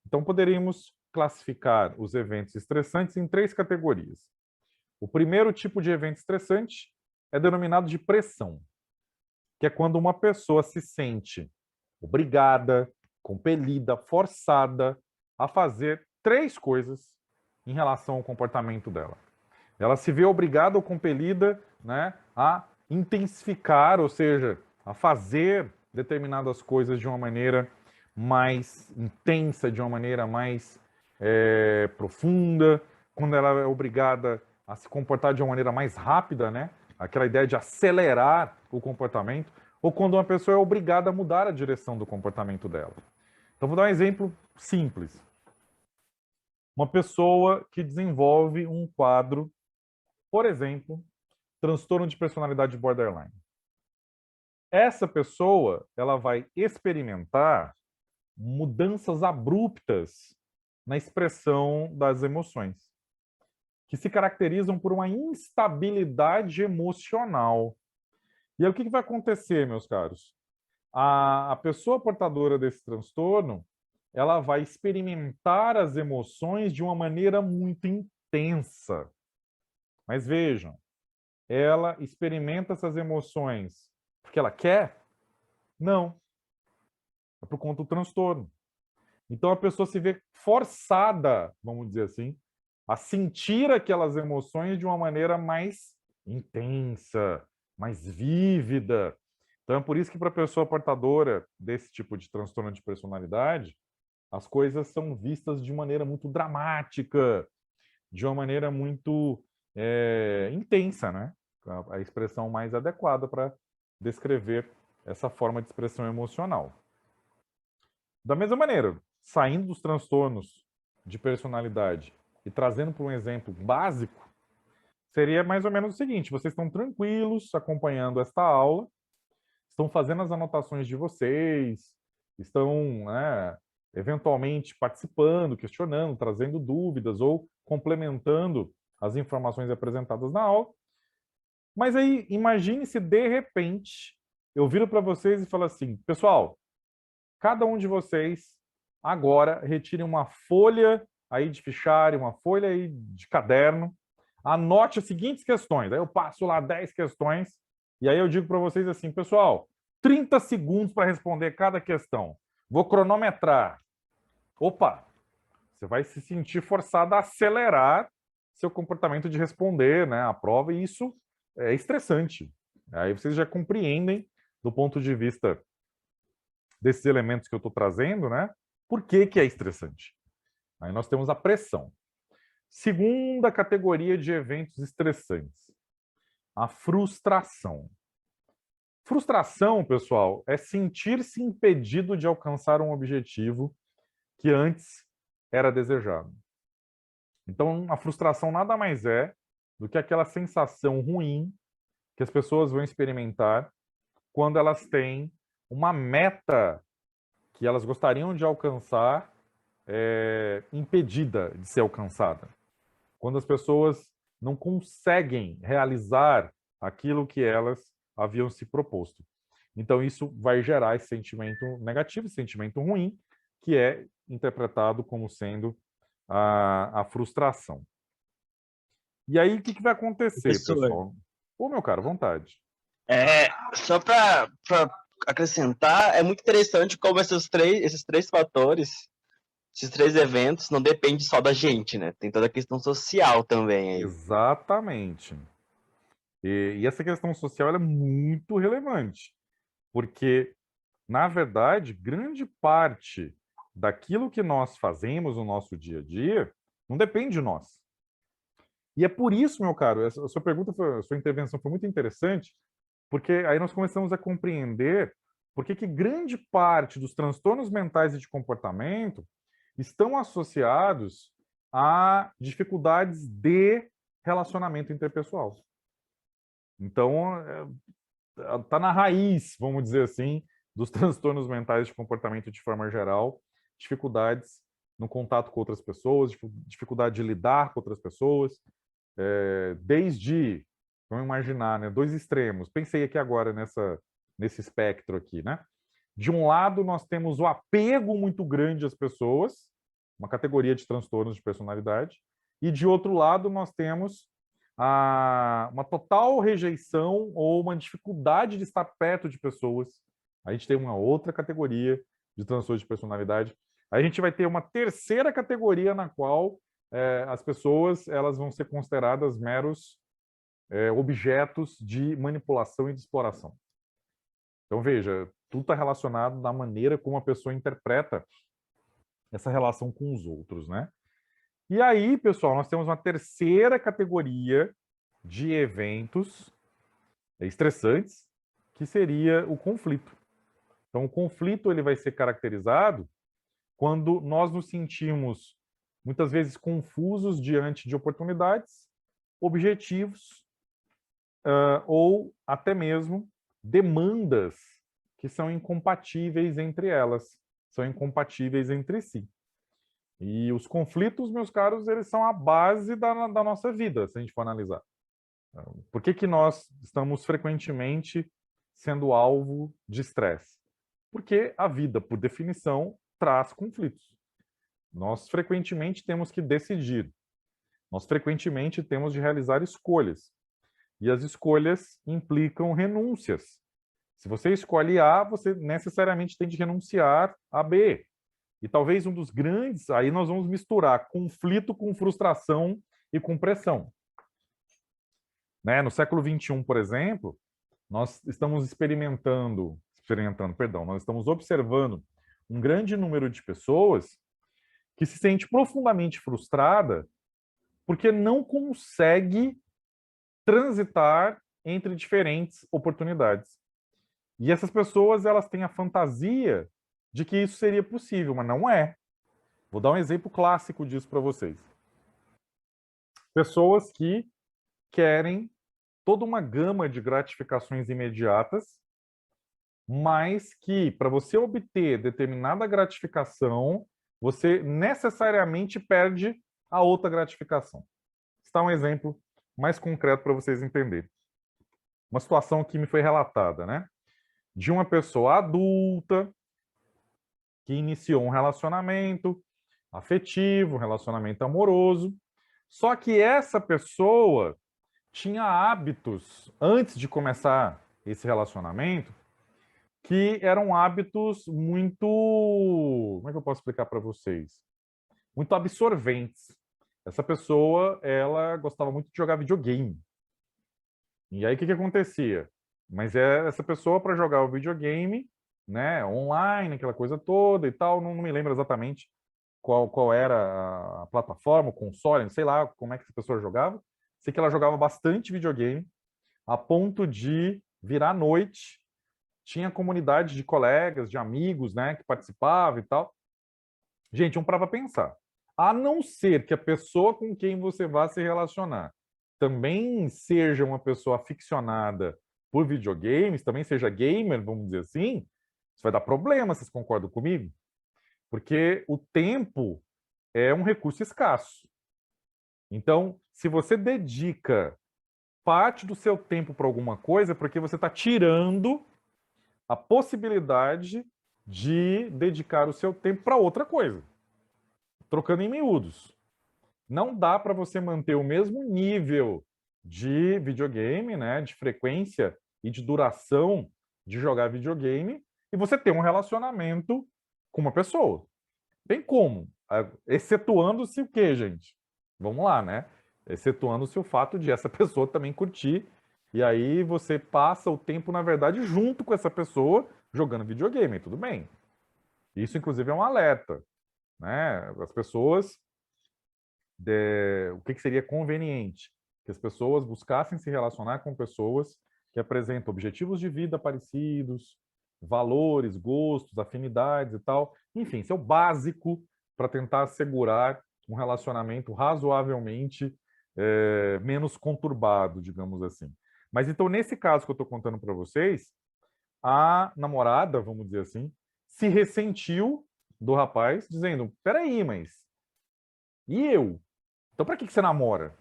Então, poderíamos classificar os eventos estressantes em três categorias. O primeiro tipo de evento estressante é denominado de pressão, que é quando uma pessoa se sente obrigada, compelida, forçada a fazer três coisas em relação ao comportamento dela. Ela se vê obrigada ou compelida, né, a intensificar, ou seja, a fazer determinadas coisas de uma maneira mais intensa, de uma maneira mais profunda, quando ela é obrigada a se comportar de uma maneira mais rápida, né? Aquela ideia de acelerar o comportamento, ou quando uma pessoa é obrigada a mudar a direção do comportamento dela. Então, vou dar um exemplo simples. Uma pessoa que desenvolve um quadro, por exemplo, transtorno de personalidade borderline. Essa pessoa, ela vai experimentar mudanças abruptas na expressão das emoções, que se caracterizam por uma instabilidade emocional. E aí, o que vai acontecer, meus caros? A pessoa portadora desse transtorno, ela vai experimentar as emoções de uma maneira muito intensa. Mas vejam, ela experimenta essas emoções porque ela quer? Não. É por conta do transtorno. Então a pessoa se vê forçada, vamos dizer assim, a sentir aquelas emoções de uma maneira mais intensa, mais vívida. Então é por isso que para a pessoa portadora desse tipo de transtorno de personalidade, as coisas são vistas de maneira muito dramática, de uma maneira muito intensa, né? A expressão mais adequada para descrever essa forma de expressão emocional. Da mesma maneira, saindo dos transtornos de personalidade e trazendo para um exemplo básico, seria mais ou menos o seguinte: vocês estão tranquilos acompanhando esta aula, estão fazendo as anotações de vocês, estão, né, eventualmente participando, questionando, trazendo dúvidas ou complementando as informações apresentadas na aula. Mas aí, imagine se de repente eu viro para vocês e falo assim: pessoal, cada um de vocês agora retire uma folha aí de fichário, uma folha aí de caderno, anote as seguintes questões. Aí eu passo lá 10 questões e aí eu digo para vocês assim: pessoal, 30 segundos para responder cada questão. Vou cronometrar. Opa, você vai se sentir forçado a acelerar seu comportamento de responder, né, a prova, e isso é estressante. Aí vocês já compreendem, do ponto de vista desses elementos que eu estou trazendo, né, por que que é estressante. Aí nós temos a pressão. Segunda categoria de eventos estressantes, a frustração. Frustração, pessoal, é sentir-se impedido de alcançar um objetivo que antes era desejado. Então, a frustração nada mais é do que aquela sensação ruim que as pessoas vão experimentar quando elas têm uma meta que elas gostariam de alcançar impedida de ser alcançada. Quando as pessoas não conseguem realizar aquilo que elas haviam se proposto. Então, isso vai gerar esse sentimento negativo, esse sentimento ruim, que é interpretado como sendo a frustração. E aí, o que vai acontecer, Professor, pessoal? Ô, meu cara, vontade. só para acrescentar, é muito interessante como esses três fatores, esses três eventos, não dependem só da gente, né? Tem toda a questão social também aí. Exatamente. E essa questão social ela é muito relevante, porque, na verdade, grande parte daquilo que nós fazemos no nosso dia a dia não depende de nós. E é por isso, meu caro, a sua pergunta, a sua intervenção foi muito interessante, porque aí nós começamos a compreender por que grande parte dos transtornos mentais e de comportamento estão associados a dificuldades de relacionamento interpessoal. Então, está na raiz, vamos dizer assim, dos transtornos mentais de comportamento de forma geral, dificuldades no contato com outras pessoas, dificuldade de lidar com outras pessoas, desde, vamos imaginar, né, dois extremos. Pensei aqui agora nesse espectro aqui, né? De um lado, nós temos o apego muito grande às pessoas, uma categoria de transtornos de personalidade. E, de outro lado, nós temos uma total rejeição ou uma dificuldade de estar perto de pessoas. A gente tem uma outra categoria de transtorno de personalidade. A gente vai ter uma terceira categoria na qual as pessoas elas vão ser consideradas meros objetos de manipulação e de exploração. Então, veja, tudo está relacionado na maneira como a pessoa interpreta essa relação com os outros, né? E aí, pessoal, nós temos uma terceira categoria de eventos estressantes, que seria o conflito. Então, o conflito ele vai ser caracterizado quando nós nos sentimos, muitas vezes, confusos diante de oportunidades, objetivos, ou até mesmo demandas que são incompatíveis entre elas, são incompatíveis entre si. E os conflitos, meus caros, eles são a base da nossa vida, se a gente for analisar. Por que nós estamos frequentemente sendo alvo de estresse? Porque a vida, por definição, traz conflitos. Nós frequentemente temos que decidir. Nós frequentemente temos de realizar escolhas. E as escolhas implicam renúncias. Se você escolhe A, você necessariamente tem de renunciar a B. E talvez um dos grandes, aí nós vamos misturar conflito com frustração e com pressão. Né? No século XXI, por exemplo, nós estamos nós estamos observando um grande número de pessoas que se sente profundamente frustrada porque não consegue transitar entre diferentes oportunidades. E essas pessoas, elas têm a fantasia de que isso seria possível, mas não é. Vou dar um exemplo clássico disso para vocês. Pessoas que querem toda uma gama de gratificações imediatas, mas que, para você obter determinada gratificação, você necessariamente perde a outra gratificação. Está um exemplo mais concreto para vocês entenderem. Uma situação que me foi relatada, né? De uma pessoa adulta que iniciou um relacionamento afetivo, um relacionamento amoroso, só que essa pessoa tinha hábitos, antes de começar esse relacionamento, que eram hábitos muito... Como é que eu posso explicar para vocês? Muito absorventes. Essa pessoa, ela gostava muito de jogar videogame. E aí, o que acontecia? Mas essa pessoa, para jogar o videogame, né, online, aquela coisa toda e tal, não me lembro exatamente qual era a plataforma, o console, não sei lá como é que essa pessoa jogava. Sei que ela jogava bastante videogame, a ponto de virar à noite, tinha comunidade de colegas, de amigos, né, que participavam e tal. Gente, vamos parar para pensar. A não ser que a pessoa com quem você vá se relacionar também seja uma pessoa aficionada por videogames, também seja gamer, vamos dizer assim, isso vai dar problema, vocês concordam comigo? Porque o tempo é um recurso escasso. Então, se você dedica parte do seu tempo para alguma coisa, é porque você está tirando a possibilidade de dedicar o seu tempo para outra coisa. Trocando em miúdos. Não dá para você manter o mesmo nível de videogame, né, de frequência e de duração de jogar videogame, e você ter um relacionamento com uma pessoa. Tem como, excetuando-se o quê, gente? Vamos lá, né? Excetuando-se o fato de essa pessoa também curtir, e aí você passa o tempo, na verdade, junto com essa pessoa, jogando videogame, tudo bem. Isso, inclusive, é um alerta, né? As pessoas, o que seria conveniente? Que as pessoas buscassem se relacionar com pessoas que apresentam objetivos de vida parecidos, valores, gostos, afinidades e tal. Enfim, isso é o básico para tentar assegurar um relacionamento razoavelmente menos conturbado, digamos assim. Mas então, nesse caso que eu estou contando para vocês, a namorada, vamos dizer assim, se ressentiu do rapaz, dizendo: peraí, mas e eu? Então, para que você namora?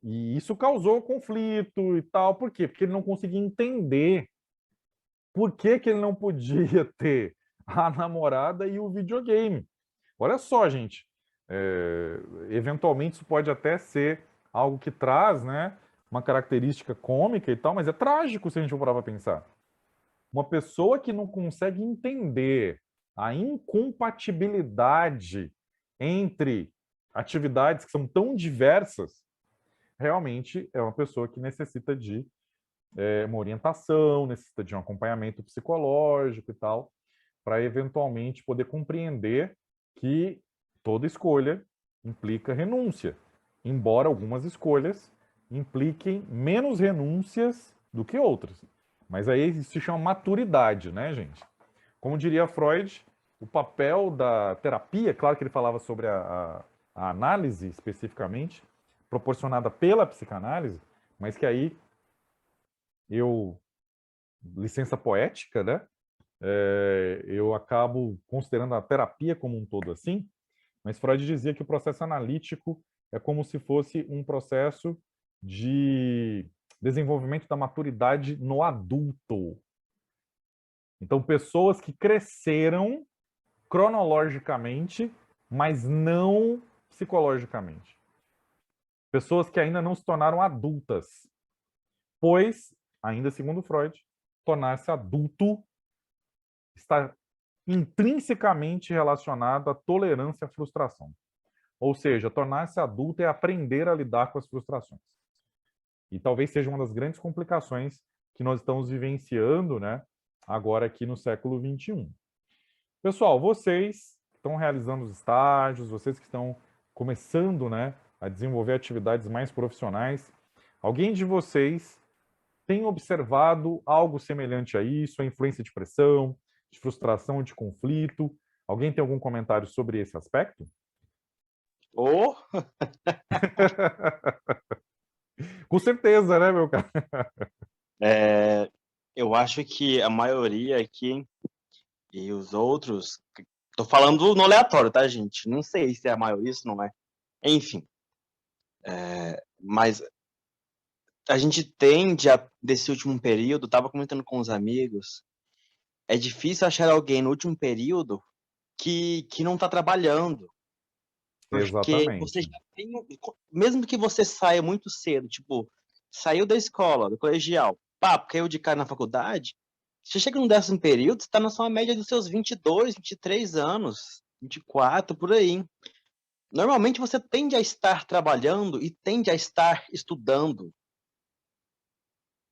E isso causou conflito e tal. Por quê? Porque ele não conseguia entender por que ele não podia ter a namorada e o videogame. Olha só, gente, eventualmente isso pode até ser algo que traz, né, uma característica cômica e tal, mas é trágico se a gente for parar para pensar. Uma pessoa que não consegue entender a incompatibilidade entre atividades que são tão diversas, realmente é uma pessoa que necessita de uma orientação, necessita de um acompanhamento psicológico e tal, para eventualmente poder compreender que toda escolha implica renúncia, embora algumas escolhas impliquem menos renúncias do que outras. Mas aí isso se chama maturidade, né, gente? Como diria Freud, o papel da terapia, claro que ele falava sobre a análise especificamente, proporcionada pela psicanálise, mas que aí eu, licença poética, né? Eu acabo considerando a terapia como um todo assim, mas Freud dizia que o processo analítico é como se fosse um processo de desenvolvimento da maturidade no adulto. Então, pessoas que cresceram cronologicamente, mas não psicologicamente. Pessoas que ainda não se tornaram adultas, pois, ainda segundo Freud, tornar-se adulto está intrinsecamente relacionado à tolerância à frustração. Ou seja, tornar-se adulto é aprender a lidar com as frustrações. E talvez seja uma das grandes complicações que nós estamos vivenciando, né, agora aqui no século XXI. Pessoal, vocês que estão realizando os estágios, vocês que estão começando, né, a desenvolver atividades mais profissionais, alguém de vocês tem observado algo semelhante a isso, a influência de pressão, de frustração, de conflito? Alguém tem algum comentário sobre esse aspecto? Ou, Com certeza, né, meu cara? eu acho que a maioria aqui e os outros, tô falando no aleatório, tá, gente? Não sei se é a maioria, se não é. Enfim, mas a gente tende a, desse último período, tava comentando com os amigos, é difícil achar alguém no último período que não tá trabalhando, porque você Exatamente. já tem, mesmo que você saia muito cedo, tipo, saiu da escola, do colegial, pá, caiu de cara na faculdade, você chega num décimo período, você tá na sua média dos seus 22, 23 anos, 24, por aí. Normalmente você tende a estar trabalhando e tende a estar estudando.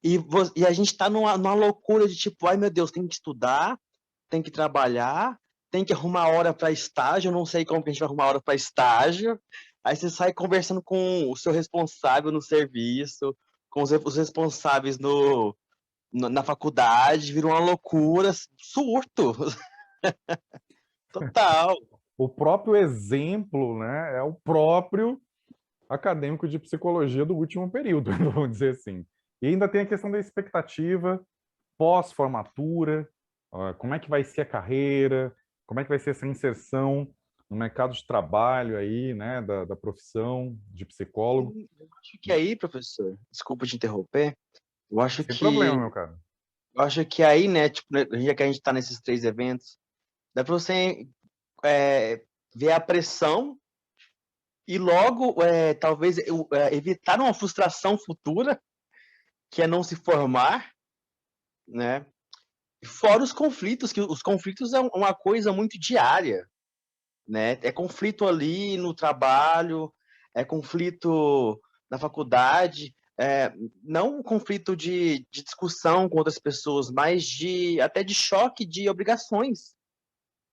E a gente tá numa loucura de tipo, ai meu Deus, tem que estudar, tem que trabalhar, tem que arrumar hora para estágio, eu não sei como que a gente vai arrumar hora para estágio. Aí você sai conversando com o seu responsável no serviço, com os responsáveis na faculdade, vira uma loucura, surto total. O próprio exemplo, né, é o próprio acadêmico de psicologia do último período, vamos dizer assim. E ainda tem a questão da expectativa pós-formatura, como é que vai ser a carreira, como é que vai ser essa inserção no mercado de trabalho aí, né, da profissão de psicólogo. Eu acho que aí, professor, desculpa te interromper, eu acho Sem problema, que meu cara. eu acho que aí, né, tipo, já que a gente está nesses três eventos, dá para você ver a pressão e logo, talvez, evitar uma frustração futura, que é não se formar, né? Fora os conflitos, que os conflitos é uma coisa muito diária, né? É conflito ali no trabalho, é conflito na faculdade, não um conflito de discussão com outras pessoas, mas até de choque de obrigações,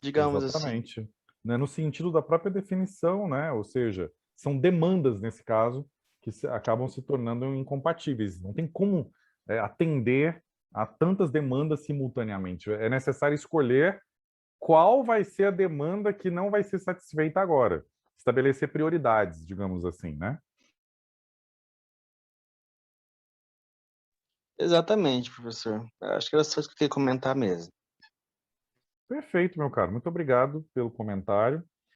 digamos assim. Exatamente. Né, no sentido da própria definição, né? Ou seja, são demandas, nesse caso, que acabam se tornando incompatíveis. Não tem como atender a tantas demandas simultaneamente. É necessário escolher qual vai ser a demanda que não vai ser satisfeita agora. Estabelecer prioridades, digamos assim, né? Exatamente, professor. Acho que era só isso que eu queria comentar mesmo. Perfeito, meu caro. Muito obrigado pelo comentário.